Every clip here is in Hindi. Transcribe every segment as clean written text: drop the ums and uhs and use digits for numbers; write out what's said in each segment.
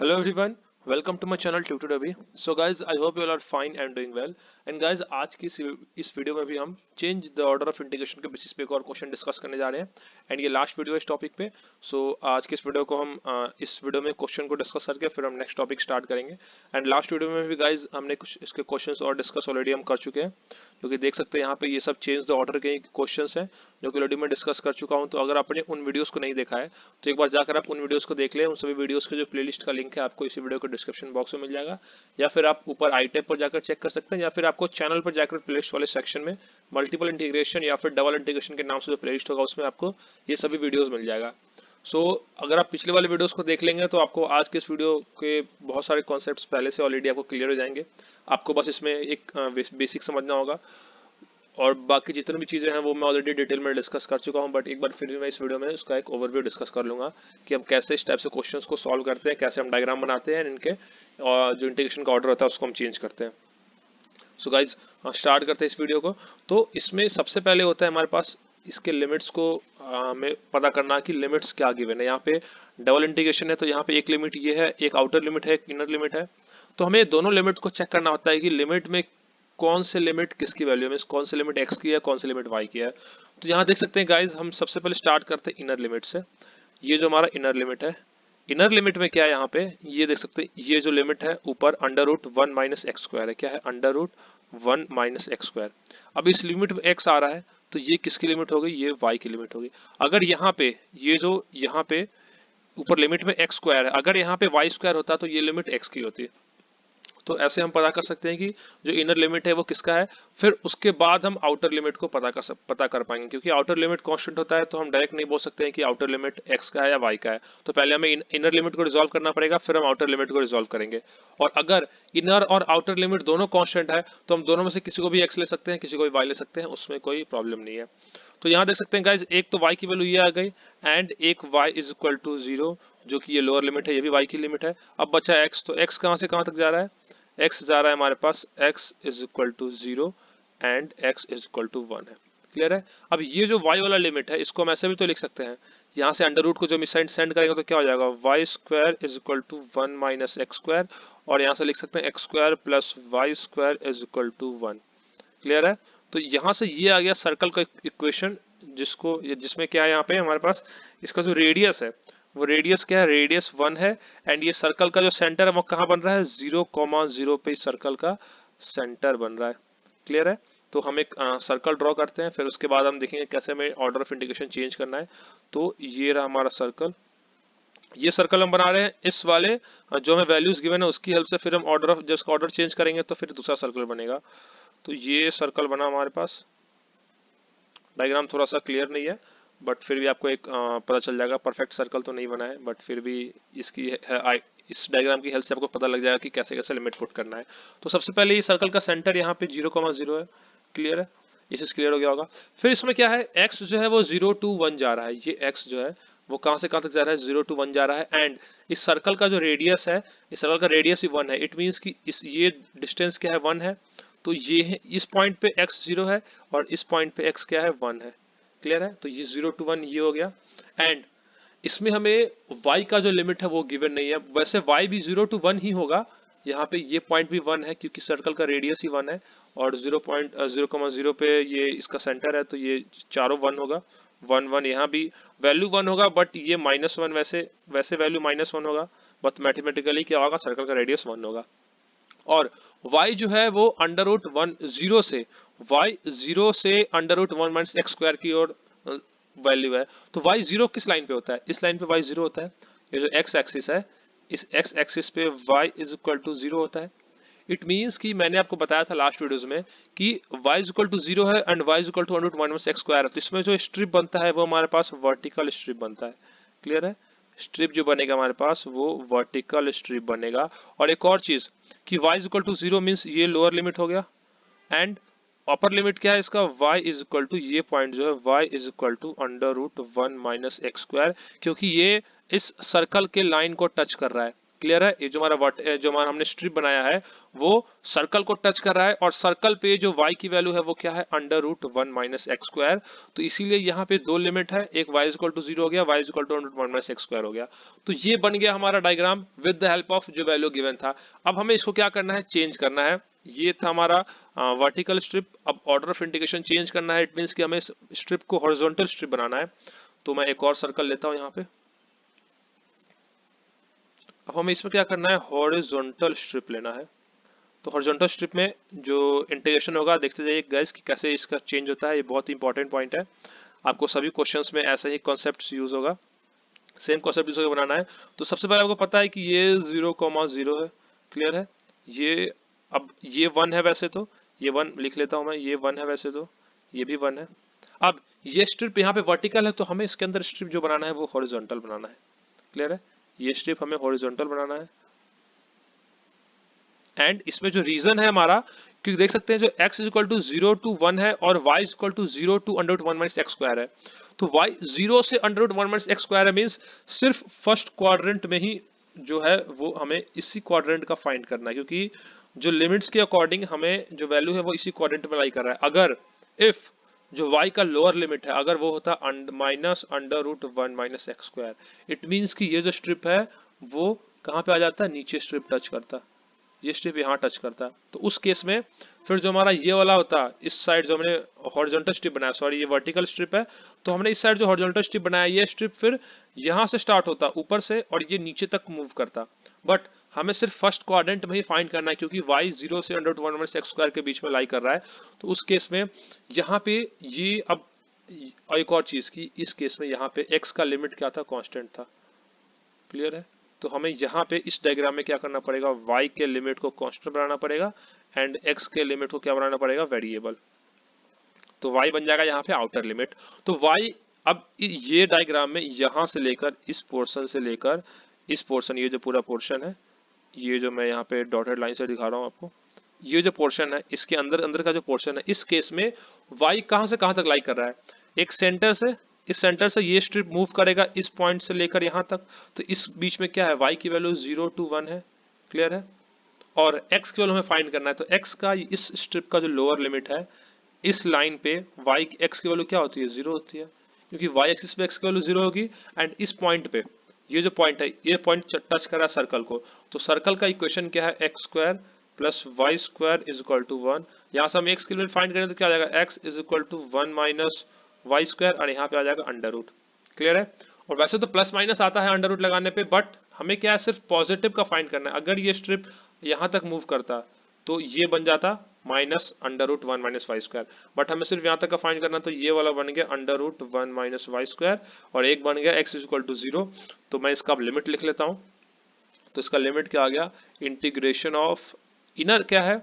Hello everyone, welcome to my channel Tutor Ravi. So guys, I hope you all are fine and doing well. And guys, आज की इस वीडियो में भी हम change the order of integration के बेसिस पे एक और क्वेश्चन डिस्कस करने जा रहे हैं. एंड ये लास्ट वीडियो है इस टॉपिक पे. सो आज की इस वीडियो को हम इस वीडियो में क्वेश्चन को डिस्कस करके फिर हम नेक्स्ट टॉपिक स्टार्ट करेंगे. एंड लास्ट वीडियो में भी गाइज हमने कुछ इसके क्वेश्चंस और डिस्कस ऑलरेडी हम कर चुके हैं, जो कि देख सकते हैं यहाँ पे ये सब चेंज द ऑर्डर के क्वेश्चंस हैं जो कि ऑलरेडी मैं डिस्कस कर चुका हूँ. तो अगर आपने उन वीडियोस को नहीं देखा है तो एक बार जाकर आप उन वीडियोस को देख लें. उन सभी वीडियोस के जो प्लेलिस्ट का लिंक है आपको इसी वीडियो के डिस्क्रिप्शन बॉक्स में मिल जाएगा, या फिर आप ऊपर आई टैब पर जाकर चेक कर सकते हैं, या फिर आपको चैनल पर जाकर प्लेलिस्ट वाले सेक्शन में मल्टीपल इंटीग्रेशन या फिर डबल इंटीग्रेशन के नाम से जो प्लेलिस्ट होगा उसमें आपको ये सभी वीडियोस मिल जाएगा. अगर आप पिछले वाले वीडियोस को देख लेंगे तो आपको आज के इस वीडियो के बहुत सारे कॉन्सेप्ट्स पहले से ऑलरेडी आपको क्लियर हो जाएंगे. आपको बस इसमें एक बेसिक समझना होगा और बाकी जितनी भी चीज़ें हैं वो मैं ऑलरेडी डिटेल में डिस्कस कर चुका हूं. बट एक बार फिर भी मैं इस वीडियो में उसका एक ओवरव्यू डिस्कस कर लूँगा कि हम कैसे इस टाइप से क्वेश्चंस को सॉल्व करते हैं, कैसे हम डायग्राम बनाते हैं, इनके और जो इंटीग्रेशन का ऑर्डर होता है उसको हम चेंज करते हैं. सो गाइज स्टार्ट करते हैं इस वीडियो को. तो इसमें सबसे पहले होता है हमारे पास इसके लिमिट्स को हमें पता करना कि लिमिट्स क्या गिवन है. यहाँ पे डबल इंटीग्रेशन है तो यहाँ पे एक लिमिट ये है, एक आउटर लिमिट है, एक इनर लिमिट है. तो हमें दोनों लिमिट को चेक करना होता है कि लिमिट में कौन से लिमिट किसकी वैल्यू में, कौन से लिमिट x की है, कौन से लिमिट y की है. तो यहाँ देख सकते हैं गाइज, हम सबसे पहले स्टार्ट करते हैं इनर लिमिट से. ये जो हमारा इनर लिमिट है, इनर लिमिट में क्या है यहाँ पे ये देख सकते हैं, ये जो लिमिट है ऊपर under root 1 minus x square है. क्या है? Under root 1 minus x square. अब इस लिमिट में x आ रहा है तो ये किसकी लिमिट हो गई? ये y की लिमिट होगी. अगर यहाँ पे ये जो यहाँ पे ऊपर लिमिट में एक्स स्क्वायर है, अगर यहाँ पे वाई स्क्वायर होता तो ये लिमिट x की होती. तो ऐसे हम पता कर सकते हैं कि जो इनर लिमिट है वो किसका है. फिर उसके बाद हम आउटर लिमिट को पता कर पाएंगे, क्योंकि आउटर लिमिट कांस्टेंट होता है तो हम डायरेक्ट नहीं बोल सकते हैं कि आउटर लिमिट x का है या y का है. तो पहले हमें इनर लिमिट को रिजॉल्व करना पड़ेगा, फिर हम आउटर लिमिट को रिजॉल्व करेंगे. और अगर इनर और आउटर लिमिट दोनों कांस्टेंट है तो हम दोनों में से किसी को भी x ले सकते हैं, किसी को भी y ले सकते हैं, उसमें कोई प्रॉब्लम नहीं है. तो यहाँ देख सकते हैं गाइज, एक तो y की वैल्यू ये आ गई एंड एक y इज इक्वल टू 0, जो कि ये लोअर लिमिट है, ये भी y की लिमिट है. अब बचा x, तो x कहाँ से कहाँ तक जा रहा है? x जा रहा है हमारे पास x is equal to 0 and x is equal to 1 है. क्लियर है? अब ये जो y वाला लिमिट है इसको हम ऐसे भी तो लिख सकते हैं. यहाँ से अंडर रूट को जो हम सेंड करेंगे तो क्या हो जाएगा? y square is equal to 1 minus x square, और यहाँ से लिख सकते हैं x square plus y square is equal to 1. Clear है? तो यहाँ से ये आ गया सर्कल का इक्वेशन, जिसमें क्या है यहाँ पे हमारे पास इसका जो रेडियस है वो रेडियस क्या है? रेडियस 1 है. एंड ये सर्कल का जो सेंटर है वो कहाँ बन रहा है? 0,0 पे सर्कल का सेंटर बन रहा है. क्लियर है? तो हम एक सर्कल ड्रॉ करते हैं, फिर उसके बाद हम देखेंगे कैसे हमें ऑर्डर ऑफ इंटीग्रेशन चेंज करना है. तो ये रहा हमारा सर्कल. ये सर्कल हम बना रहे हैं इस वाले जो हमें वैल्यूज गिवन है उसकी हेल्प से. फिर हम ऑर्डर जब उसका ऑर्डर चेंज करेंगे तो फिर दूसरा सर्कल बनेगा. तो ये सर्कल बना हमारे पास. डायग्राम थोड़ा सा क्लियर नहीं है बट फिर भी आपको एक पता चल जाएगा. परफेक्ट सर्कल तो नहीं बना है बट फिर भी इसकी इस डायग्राम की हेल्प से आपको पता लग जाएगा कि कैसे कैसे लिमिट पुट करना है. तो सबसे पहले ये सर्कल का सेंटर यहाँ पे 0,0 है. क्लियर है? इसे क्लियर हो गया होगा. फिर इसमें क्या है, x जो है वो 0 to 1 जा रहा है. ये x जो है वो कहाँ से कहाँ तक जा रहा है? 0 to 1 जा रहा है. एंड इस सर्कल का जो रेडियस है, इस सर्कल का रेडियस भी 1 है. इट मीन्स कि ये डिस्टेंस क्या है? 1 है. तो ये है, इस पॉइंट पे x 0 है और इस पॉइंट पे x क्या है? 1 है. क्लियर है? तो ये 0 to 1 ये हो गया. एंड इसमें हमें y का जो लिमिट है वो गिवन नहीं है. वैसे y भी 0 to 1 ही होगा. यहाँ पे ये पॉइंट भी 1 है क्योंकि सर्कल का रेडियस ही 1 है, और 0,0 पे ये इसका सेंटर है तो ये चारों 1 होगा. 1 1 यहाँ भी वैल्यू 1 होगा बट ये -1, वैसे वैल्यू -1 होगा. बट मैथमेटिकली क्या होगा? सर्कल का रेडियस 1 होगा. और y जो है वो अंडर रूट 0 से under root 1 minus x square की ओर वैल्यू है. तो y 0 किस लाइन पे होता है? इस लाइन पे y 0 होता है. ये जो x एक्सिस है, इस x एक्सिस पे y इज इक्वल टू 0 होता है. इट मीन्स कि मैंने आपको बताया था लास्ट वीडियोस में कि y इज इक्वल टू 0 है and y is equal to under root 1 minus x square है. तो इसमें जो स्ट्रिप बनता है वो हमारे पास वर्टिकल स्ट्रिप बनता है. क्लियर है? स्ट्रिप जो बनेगा हमारे पास वो वर्टिकल स्ट्रिप बनेगा. और एक और चीज कि y is equal to 0 means ये लोअर लिमिट हो गया. एंड अपर लिमिट क्या है इसका? y इज इक्वल टू, ये पॉइंट जो है y is equal to under root 1 minus x square, क्योंकि ये इस सर्कल के लाइन को टच कर रहा है. क्लियर है? ये जो हमारा हमने स्ट्रिप बनाया है वो सर्कल को टच कर रहा है और सर्कल पे जो y की वैल्यू है वो क्या है, under root 1 minus x square. तो इसीलिए यहाँ पे दो लिमिट है, एक y इक्वल टू 0 हो गया, y equal to under root 1 minus x square हो गया। तो ये बन गया हमारा diagram with the help of जो वैल्यू गिवन था। अब हमें इसको क्या करना है, चेंज करना है। ये था हमारा वर्टिकल स्ट्रिप। अब ऑर्डर ऑफ इंटीग्रेशन चेंज करना है, इट मीन्स कि हमें स्ट्रिप को हॉरिजॉन्टल स्ट्रिप बनाना है। तो मैं एक और सर्कल लेता हूँ यहाँ पे। अब हमें इसमें क्या करना है, हॉरिजॉन्टल स्ट्रिप लेना है। तो हॉरिजॉन्टल स्ट्रिप में जो इंटीग्रेशन होगा देखते जाइए गाइस कि कैसे इसका चेंज होता है। ये बहुत इंपॉर्टेंट पॉइंट है, आपको सभी क्वेश्चंस में ऐसा ही कॉन्सेप्ट यूज होगा, सेम कॉन्सेप्ट यूज होकर बनाना है। तो सबसे पहले आपको पता है कि ये 0,0 है, क्लियर है? ये अब ये 1 है वैसे तो, ये 1 लिख लेता हूं मैं, ये 1 है वैसे तो, ये भी 1 है। अब ये स्ट्रिप यहाँ पे वर्टिकल है तो हमें इसके अंदर स्ट्रिप जो बनाना है वो हॉरिजॉन्टल बनाना है, क्लियर है? ये स्ट्रिप हमें हॉरिजॉन्टल बनाना है। एंड इसमें जो रीजन है हमारा, क्योंकि देख सकते हैं जो x इक्वल टू 0 टू 1 है और y equal to 0 to under root 1 minus x square है। तो y 0 से under root 1 minus x square है, मीन्स सिर्फ फर्स्ट क्वाड्रेंट में ही जो है वो हमें इसी क्वाड्रेंट का फाइंड करना है, क्योंकि जो लिमिट्स के अकॉर्डिंग हमें जो वैल्यू है वो इसी क्वाड्रेंट में लाई कर रहा है। अगर इफ जो y का लोअर लिमिट है अगर वो होता minus under root 1 minus x square, it means कि ये जो स्ट्रिप है वो कहाँ पे आ जाता है, नीचे स्ट्रिप टच करता है, ये स्ट्रिप यहाँ टच करता है। तो उस केस में फिर जो हमारा ये वाला होता है, इस साइड जो हमने हॉरिजॉन्टल स्ट्रिप बनाया, सॉरी ये वर्टिकल स्ट्रिप है, तो हमने इस साइड जो हॉरिजॉन्टल स्ट्रिप बनाया ये स्ट्रिप फिर यहाँ से स्टार्ट होता ऊपर से और ये नीचे तक मूव करता। बट हमें सिर्फ फर्स्ट क्वाड्रेंट में ही फाइंड करना है, क्योंकि y 0 से under root 1 minus x square के बीच में लाई कर रहा है। तो उस केस में यहाँ पे ये अब एक और चीज की, इस केस में यहाँ पे x का लिमिट क्या था, कांस्टेंट था, क्लियर है? तो हमें यहाँ पे इस डायग्राम में क्या करना पड़ेगा, y के लिमिट को कांस्टेंट बनाना पड़ेगा एंड x के लिमिट को क्या बनाना पड़ेगा, वेरिएबल। तो y बन जाएगा यहाँ पे आउटर लिमिट। तो y अब ये डायग्राम में यहाँ से लेकर इस पोर्शन से लेकर इस पोर्शन, ये जो पूरा पोर्शन है, ये जो मैं यहाँ पे डॉटेड लाइन से दिखा रहा हूँ आपको, ये जो पोर्शन है इसके अंदर अंदर का जो पोर्शन है, इस केस में y कहाँ से कहाँ तक लाई कर रहा है, एक सेंटर से, इस सेंटर से ये स्ट्रिप मूव करेगा इस पॉइंट से लेकर यहाँ तक। तो इस बीच में क्या है, y की वैल्यू 0 टू 1 है, क्लियर है? और x की वैल्यू हमें फाइंड करना है। तो x का इस स्ट्रिप का जो लोअर लिमिट है, इस लाइन पे y x की वैल्यू क्या होती है, 0 होती है, क्योंकि y एक्सिस पे x की वैल्यू 0 होगी। एंड इस पॉइंट पे ये जो पॉइंट है, ये पॉइंट टच कर रहा है सर्कल को। तो सर्कल का इक्वेशन क्या है, x square plus y square is equal to 1। यहाँ से हम x की लिमिट फाइंड करें तो क्या आ जाएगा, x is equal to 1 minus y square, और यहाँ पे आ जाएगा अंडर रूट, क्लियर है? और वैसे तो प्लस माइनस आता है अंडर रूट लगाने पे, बट हमें क्या है, सिर्फ पॉजिटिव का फाइंड करना है। अगर ये स्ट्रिप यहाँ तक मूव करता तो ये बन जाता minus under root 1 minus y square, but हमें सिर्फ यहाँ तक का फाइंड करना, तो ये वाला बन गया under root 1 minus y square और एक बन गया x इज इक्वल टू 0। तो मैं इसका अब लिमिट लिख लेता हूँ। तो इसका लिमिट क्या आ गया, इंटीग्रेशन ऑफ इनर क्या है,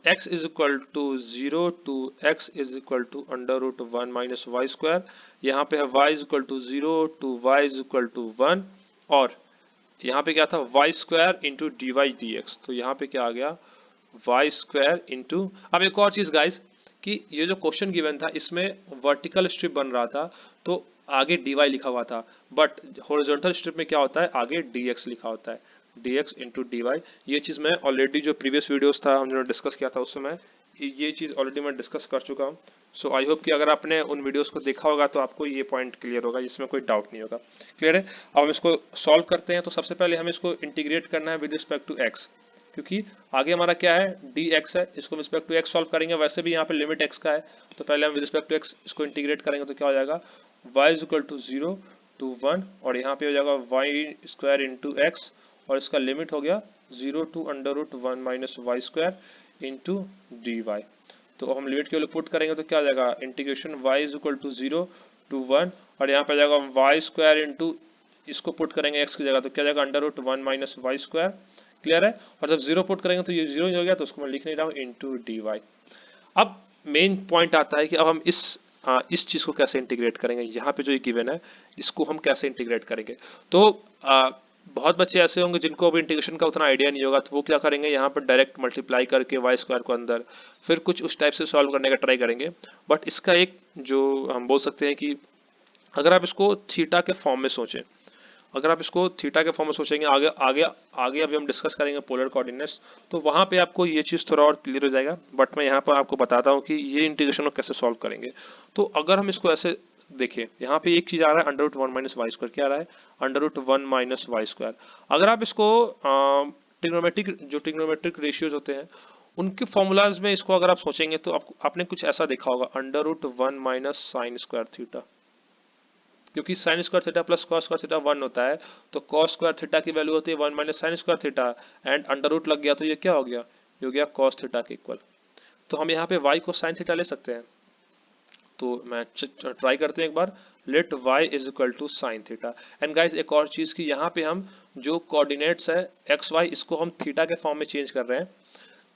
x is equal to 0 to x is equal to under root 1 minus y square, यहाँ पे है y is equal to 0 to y is equal to 1, और यहाँ पे क्या था, y square into d y d x. तो यहाँ पे क्या आ गया, वाई स्क्वायर इंटू, अब एक और चीज गाइज कि ये जो क्वेश्चन गिवन था इसमें वर्टिकल स्ट्रिप बन रहा था तो आगे डी वाई लिखा हुआ था, बट हॉरिजॉन्टल स्ट्रिप में क्या होता है, आगे डी एक्स लिखा होता है, d x into d y. ये चीज मैं ऑलरेडी जो प्रीवियस वीडियोस था हमने डिस्कस किया था उस समय ये चीज ऑलरेडी मैं डिस्कस कर चुका हूँ। सो आई होप कि अगर आपने उन वीडियोस को देखा होगा तो आपको ये पॉइंट क्लियर होगा, इसमें कोई डाउट नहीं होगा, क्लियर है? अब हम इसको सॉल्व करते हैं। तो सबसे पहले हमें इसको इंटीग्रेट करना है विद रिस्पेक्ट टू एक्स, क्योंकि आगे हमारा क्या है, डी एक्स है, इसको with respect to x solve करेंगे। वैसे भी यहाँ पे लिमिट एक्स का है, तो पहले हम विद रिस्पेक्ट टू एक्स इसको इंटीग्रेट करेंगे तो क्या हो जाएगा, y is equal to 0 to 1, और यहाँ पे हो जाएगा वाई स्क्वायर इंटू एक्स, और इसका लिमिट हो गया 0 to under root 1 minus y square into d y. तो हम लिमिट के लिए पुट करेंगे तो क्या आ जाएगा, integration y is equal to 0 to 1, और यहाँ पे आ जाएगा वाई स्क्वायर इंटू, इसको पुट करेंगे x की जगह तो क्या जाएगा, under root 1 minus y square, clear है? और जब 0 पुट करेंगे तो ये 0 ही हो गया, तो उसको मैं लिख नहीं रहा हूँ, इंटू डी वाई। अब मेन पॉइंट आता है कि अब हम इस चीज को कैसे इंटीग्रेट करेंगे, यहाँ पे जो ये गिवन है इसको हम कैसे इंटीग्रेट करेंगे। तो बहुत बच्चे ऐसे होंगे जिनको अभी इंटीग्रेशन का उतना आइडिया नहीं होगा, तो वो क्या करेंगे, यहाँ पर डायरेक्ट मल्टीप्लाई करके वाई स्क्वायर को अंदर फिर कुछ उस टाइप से सॉल्व करने का ट्राई करेंगे। बट इसका एक जो हम बोल सकते हैं कि अगर आप इसको थीटा के फॉर्म में सोचें, अगर आप इसको थीटा के फॉर्म में सोचेंगे आगे आगे आगे अभी हम डिस्कस करेंगे पोलर कोऑर्डिनेट्स, तो वहां पे आपको ये चीज़ थोड़ा और क्लियर हो जाएगा। बट मैं यहाँ पर आपको बताता हूँ कि ये इंटीग्रेशन को कैसे सॉल्व करेंगे। तो अगर हम इसको ऐसे देखिए, यहाँ पे एक चीज आ रहा है under root one minus y square, क्या आ रहा है under root one minus y square. अगर आप इसको ट्रिग्नोमेट्रिक रेशियोज होते हैं उनके फॉर्मूलाज में इसको अगर आप सोचेंगे तो आपने कुछ ऐसा देखा होगा under root one minus sine square theta, क्योंकि sine square theta plus cos square theta one होता है, तो कॉस स्क्वायर थीटा की वैल्यू होती है one minus sine square theta, and under root लग गया तो ये क्या हो गया, ये हो गया कॉस थीटा के इक्वल। तो हम यहाँ पे y को साइन थीटा ले सकते हैं, तो मैं ट्राई करते हैं एक बार, let y is equal to sine theta. And guys एक और चीज की, यहाँ पे हम जो कोऑर्डिनेट्स है एक्स वाई इसको हम थीटा के फॉर्म में चेंज कर रहे हैं,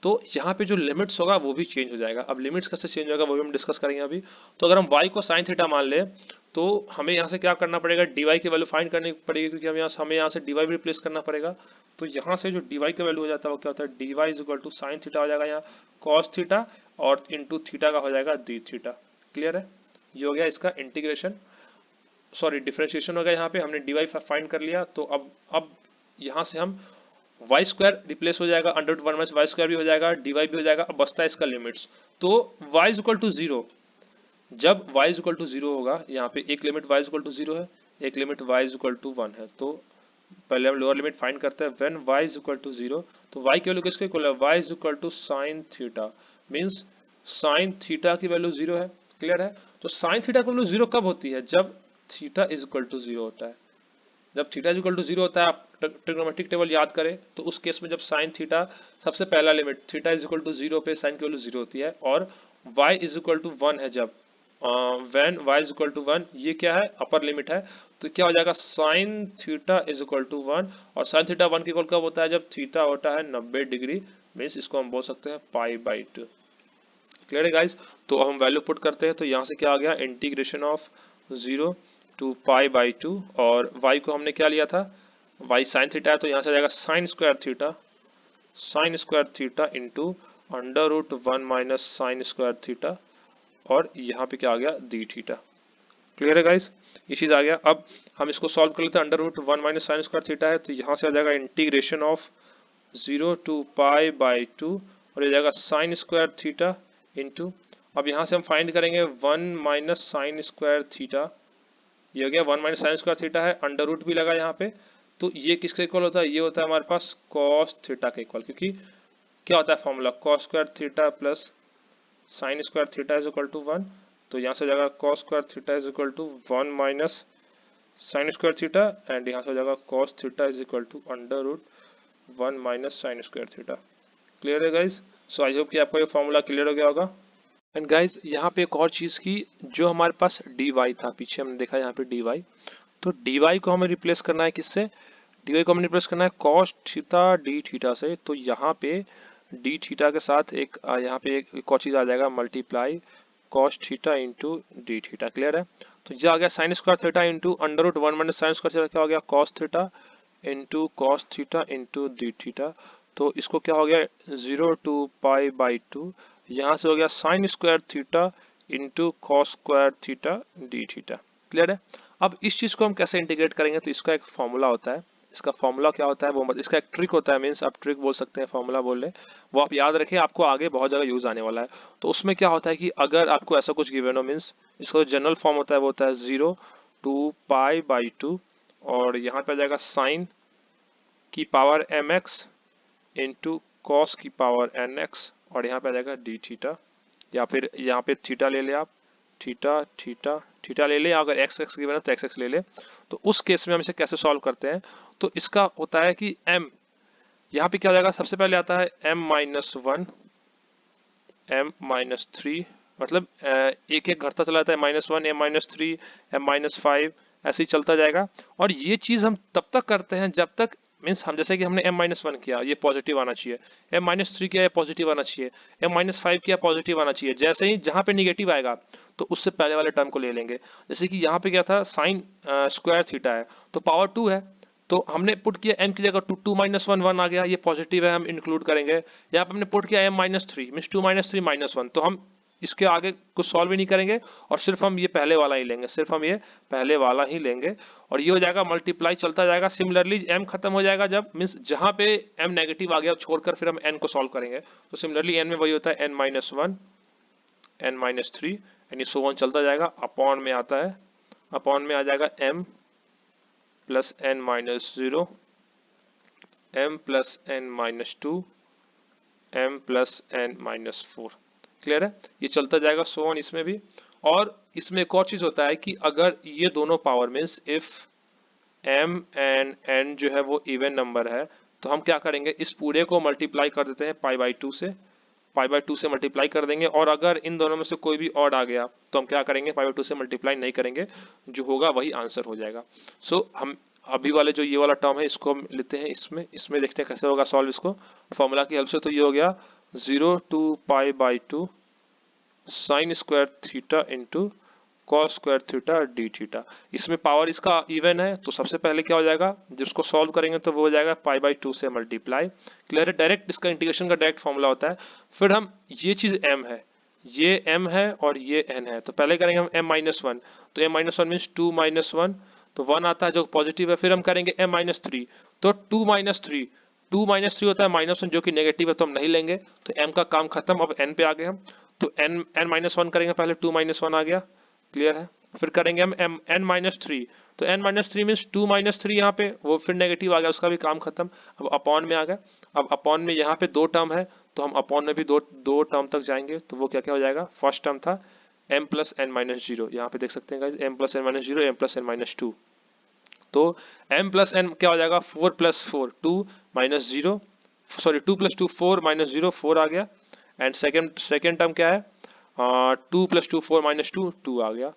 तो यहाँ पे जो लिमिट्स होगा वो भी चेंज हो जाएगा। अब लिमिट्स कैसे चेंज होगा वो भी हम डिस्कस करेंगे अभी। तो अगर हम y को साइन थीटा मान ले तो हमें यहाँ से क्या करना पड़ेगा, dy की वैल्यू फाइंड करनी पड़ेगी, क्योंकि हमें यहाँ से dy भी रिप्लेस करना पड़ेगा। तो यहाँ से जो dy की वैल्यू हो जाता है वो क्या होता है, dy is equal to sine theta हो जाएगा यहाँ कॉस थीटा, और इंटू थीटा का हो जाएगा डी थीटा। क्लियर है, ये हो गया इसका इंटीग्रेशन, सॉरी डिफरेंशिएशन हो गया। यहाँ पे हमने dy फाइंड कर लिया। तो अब यहाँ से हम वाई स्क्वायर रिप्लेस हो जाएगा, under root one minus y square भी हो जाएगा, डीवाई भी हो जाएगा। अब बचता है इसका लिमिट्स। तो y is equal to zero, जब y is equal to zero होगा, यहाँ पे एक limit y is equal to zero है, एक limit y is equal to one है। तो पहले हम लोअर लिमिट फाइंड करते हैं, when y is equal to zero, तो y की वैल्यू किसके इक्वल है, y is equal to sine theta, means sine theta की वैल्यू जीरो है। क्लियर है, तो साइन थीटा की वैल्यू जीरो कब होती है, जब theta is equal to zero होता है। जब theta is equal to zero होता है, आप ट्रिग्नोमेट्रिक टेबल याद करें तो उस केस में जब साइन थीटा सबसे पहला limit theta is equal to zero पे साइन की वैल्यू जीरो होती है, और y is equal to one है जब when y is equal to one, ये क्या है अपर लिमिट है, तो क्या हो जाएगा sine theta is equal to one, और साइन थीटा वन की इक्वल कब होता है, जब थीटा होता है 90 डिग्री, मीन्स इसको हम बोल सकते हैं पाई बाई टू। क्लियर है गाइस, तो अब हम वैल्यू पुट करते हैं, तो यहाँ से क्या आ गया integration of zero to pi by two, और y को हमने क्या लिया था, y साइन थीटा है, तो यहाँ से आ जाएगा sine square theta into under root one minus sine square theta, और यहाँ पे क्या आ गया डी थीटा। क्लियर है गाइस, ये चीज आ गया। अब हम इसको सॉल्व कर लेते हैं, under root one minus sine square theta है, तो यहाँ से आ जाएगा integration of zero to pi by two, और ये जाएगा साइन स्क्वायर थीटा इंटू, अब यहाँ से हम फाइंड करेंगे one minus sine square theta, ये हो गया one minus sine square theta है, अंडर रूट भी लगा यहाँ पे, तो ये किसके इक्वल होता है, ये होता है हमारे पास कॉस थीटा के इक्वल, क्योंकि क्या होता है formula cos square theta plus sine square theta is equal to one, तो यहाँ से हो जाएगा cos square theta is equal to one minus sine square theta, and यहाँ से हो जाएगा cos theta is equal to under root one minus sine square theta. Clear है गाइज, सो आई होप कि आपको ये फॉर्मूला क्लियर हो गया होगा। एंड गाइज यहाँ पे एक और चीज़ की, जो हमारे पास डी वाई था, पीछे हमने देखा यहाँ पे डी वाई, तो डी वाई को हमें रिप्लेस करना है किससे, डी वाई को हमें रिप्लेस करना है कॉस थीटा डी थीटा से। तो यहाँ पे डी थीटा के साथ एक यहाँ पे एक और चीज़ आ जाएगा multiply cos theta into d theta. Clear है, तो ये आ गया sine square theta into under root one minus sine square theta, क्या हो गया cos theta into cos theta into d theta. तो इसको क्या हो गया zero to pi by two, यहाँ से हो गया sine square theta into cos square theta d theta. Clear है, अब इस चीज को हम कैसे इंटीग्रेट करेंगे, तो इसका एक फॉर्मूला होता है, इसका फॉर्मूला क्या होता है वो इसका एक ट्रिक होता है, मीन्स आप ट्रिक बोल सकते हैं फॉर्मूला बोल रहे, वो आप याद रखें, आपको आगे बहुत जगह यूज आने वाला है। तो उसमें क्या होता है कि अगर आपको ऐसा कुछ गिवन हो, मीन्स इसका जो जनरल फॉर्म होता है वो होता है zero to pi by two, और यहाँ पे आ जाएगा साइन की power m x into cos की पावर एन एक्स, और यहाँ पे आ जाएगा डी थीटा, या फिर यहाँ पे थीटा ले ले आप, थीटा थीटा थीटा ले ले, अगर एक्स एक्स गिवन है तो एक्स एक्स ले ले। तो उस केस में हम इसे कैसे सॉल्व करते हैं, तो इसका होता है कि m, यहाँ पे क्या हो जाएगा, सबसे पहले आता है m minus one, m minus three, मतलब एक एक घटता चला जाता है, minus one, m minus three, m minus five, ऐसे ही चलता जाएगा। और ये चीज हम तब तक करते हैं जब तक, मीन्स हम जैसे कि हमने m माइनस वन किया ये पॉजिटिव आना चाहिए, m माइनस थ्री किया ये पॉजिटिव आना चाहिए, m माइनस फाइव किया पॉजिटिव आना चाहिए। जैसे ही जहाँ पे निगेटिव आएगा तो उससे पहले वाले टर्म को ले लेंगे। जैसे कि यहाँ पे क्या था, साइन स्क्वायर थीटा है तो पावर टू है, तो हमने पुट किया m की जगह two, two minus one, one आ गया, ये पॉजिटिव है हम इंक्लूड करेंगे। यहाँ पे हमने पुट किया m minus three, means two minus three minus one, तो हम इसके आगे कुछ सॉल्व ही नहीं करेंगे और सिर्फ हम ये पहले वाला ही लेंगे, सिर्फ हम ये पहले वाला ही लेंगे और ये हो जाएगा मल्टीप्लाई चलता जाएगा। सिमिलरली m खत्म हो जाएगा जब मीन्स जहां पे m नेगेटिव आ गया छोड़कर फिर हम n को सॉल्व करेंगे, तो सिमिलरली n में वही होता है n-1 n-3 यानी सो ऑन चलता जाएगा। अपॉन में आता है, अपॉन में आ जाएगा m plus n-0 m plus n-2 m plus n-4। Clear है, ये चलता जाएगा सो ऑन इसमें भी। और इसमें एक और चीज होता है कि अगर ये दोनों power means if m and n जो है वो इवन नंबर है तो हम क्या करेंगे, इस पूरे को मल्टीप्लाई कर देते हैं π/2 से, π/2 से मल्टीप्लाई कर देंगे। और अगर इन दोनों में से कोई भी ऑड आ गया तो हम क्या करेंगे, π/2 से मल्टीप्लाई नहीं करेंगे, जो होगा वही आंसर हो जाएगा। सो हम अभी वाले जो ये वाला टर्म है इसको हम लेते हैं इसमें देखते हैं कैसे होगा सॉल्व इसको फॉर्मूला की हेल्प से। तो ये हो गया 0 to π/2 sine square theta into cos square theta d theta. इसमें पावर इसका इवन है तो सबसे पहले क्या हो जाएगा, जिसको सॉल्व करेंगे तो वो हो जाएगा π/2 से मल्टीप्लाई। क्लियर है, डायरेक्ट इसका इंटीग्रेशन का डायरेक्ट फॉर्मूला होता है। फिर हम ये चीज m है, ये m है और ये n है, तो पहले करेंगे हम m-1, तो m-1 मीन्स 2-1 तो 1 आता है जो पॉजिटिव है। फिर हम करेंगे m-3 तो 2-3 होता है -1 जो कि नेगेटिव है तो हम नहीं लेंगे, तो m का काम खत्म। अब n पे आ गए हम, तो n-1 करेंगे पहले, 2-1 आ गया। क्लियर है, फिर करेंगे हम n-3 तो n-3 मीन्स 2-3 यहाँ पे वो फिर नेगेटिव आ गया, उसका भी काम खत्म। अब अपॉन में आ गया, अब अपॉन में यहाँ पे दो टर्म है तो हम अपॉन में भी दो टर्म तक जाएंगे, तो वो क्या क्या हो जाएगा, फर्स्ट टर्म था m प्लस n-0, यहाँ पे देख सकते हैं guys m plus n-0 m plus n-2, तो m प्लस n क्या हो जाएगा 4 plus 4 2 minus 0 sorry 2 plus 2 4 minus 0 4 आ गया। एंड सेकेंड टर्म क्या है 2 प्लस 2 4 माइनस 2 2 आ गया।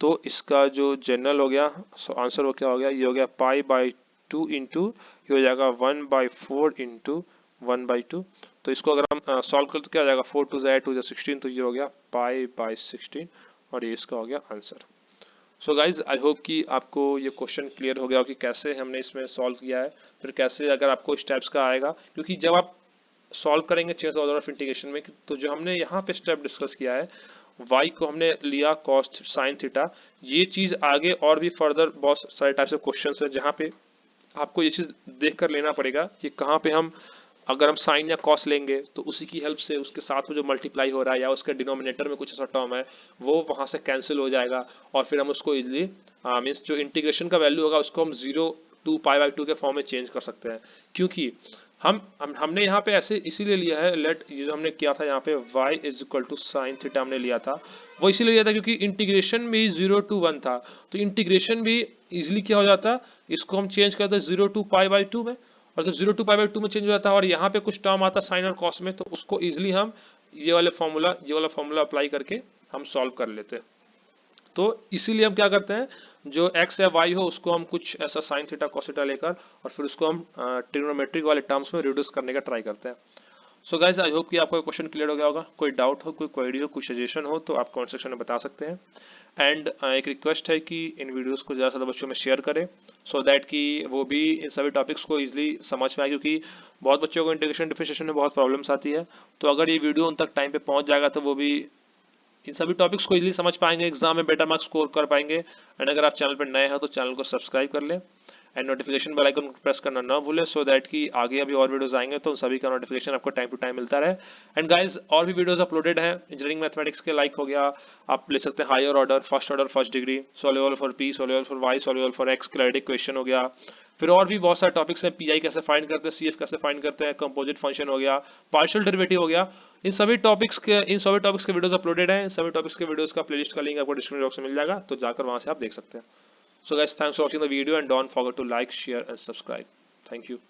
तो इसका जो जनरल हो गया आंसर वो क्या हो गया, ये हो गया π/2 इंटू ये हो जाएगा 1/4 इंटू 1/2। तो इसको अगर हम सॉल्व करें तो क्या हो जाएगा 4 2 2 16, तो ये हो गया π/16 और ये इसका हो गया answer. So guys I hope कि आपको ये क्वेश्चन क्लियर हो गया हो कि कैसे हमने इसमें सॉल्व किया है, फिर कैसे अगर आपको स्टेप्स का आएगा, क्योंकि जब आप सॉल्व करेंगे चेंज ऑर्डर ऑफ इंटीग्रेशन में, तो जो हमने यहाँ पे स्टेप डिस्कस किया है y को हमने लिया cos sin थीटा, ये चीज आगे और भी फर्दर बहुत सारे टाइप से क्वेश्चंस है जहाँ पे आपको ये चीज देख कर लेना पड़ेगा कि कहाँ पे हम अगर हम साइन या कॉस लेंगे तो उसी की हेल्प से उसके साथ में जो मल्टीप्लाई हो रहा है या उसके डिनोमिनेटर में कुछ ऐसा टर्म है वो वहां से कैंसिल हो जाएगा और फिर हम उसको इजीली मीन्स जो इंटीग्रेशन का वैल्यू होगा उसको हम 0 to π/2 के फॉर्म में चेंज कर सकते हैं। क्योंकि हमने यहाँ पे ऐसे इसीलिए लिया है, लेट ये जो हमने किया था यहाँ पे y is equal to sine theta हमने लिया था, वो इसीलिए लिया था क्योंकि इंटीग्रेशन भी 0 to 1 था, तो इंटीग्रेशन भी इजिली क्या हो जाता, इसको हम चेंज करते 0 to π/2 में, और जब 0 to π/2 में चेंज हो जाता है और यहाँ पे कुछ टर्म आता साइन और कॉस में, तो उसको इजिली हम ये वाला फॉर्मूला अप्लाई करके हम सॉल्व कर लेते हैं। तो इसीलिए हम क्या करते हैं, जो x या y हो उसको हम कुछ ऐसा साइन थीटा कॉस थीटा लेकर और फिर उसको हम ट्रिग्नोमेट्रिक वाले टर्म्स में रिड्यूस करने का ट्राई करते हैं। सो गाइज आई होप कि आपको क्वेश्चन क्लियर हो गया होगा। कोई डाउट हो, कोई क्वेरी हो, कोई सजेशन हो तो आप कमेंट सेक्शन में बता सकते हैं। एंड एक रिक्वेस्ट है कि इन वीडियोस को ज़्यादा से ज़्यादा बच्चों में शेयर करें सो दैट कि वो भी इन सभी टॉपिक्स को इजीली समझ में आए, क्योंकि बहुत बच्चों को इंटीग्रेशन डिफरेंशिएशन में बहुत प्रॉब्लम्स आती है। तो अगर ये वीडियो उन तक टाइम पे पहुंच जाएगा तो वो भी इन सभी टॉपिक्स को इजीली समझ पाएंगे, एग्जाम में बेटर मार्क्स स्कोर कर पाएंगे। एंड अगर आप चैनल पर नए हो तो चैनल को सब्सक्राइब कर लें एंड नोटिफिकेशन बेल आइकन को प्रेस करना ना भूलें, सो दैट कि आगे अभी और वीडियोस आएंगे तो उन सभी का नोटिफिकेशन आपको टाइम टू टाइम मिलता रहे। एंड गाइज और भी वीडियोस अपलोडेड हैं इंजीनियरिंग मैथमेटिक्स के, लाइक हो गया आप ले सकते हैं higher order, first degree, solvable for P, solvable for Y, solvable for X, quadratic equation हो गया, फिर और भी बहुत सारे टॉपिक्स हैं, पीआई कैसे फाइंड करते हैं, सीएफ कैसे फाइंड करते हैं, कंपोजिट फंक्शन हो गया, पार्शियल डेरिवेटिव हो गया। इन सभी टॉपिक्स के वीडियोस अपलोडेड हैं। इन सभी टॉपिक्स के वीडियोस का प्लेलिस्ट का लिंक आपको डिस्क्रिप्शन बॉक्स में मिल जाएगा, तो जाकर वहां से आप देख सकते हैं। So guys, thanks for watching the video and don't forget to like, share and subscribe. Thank you.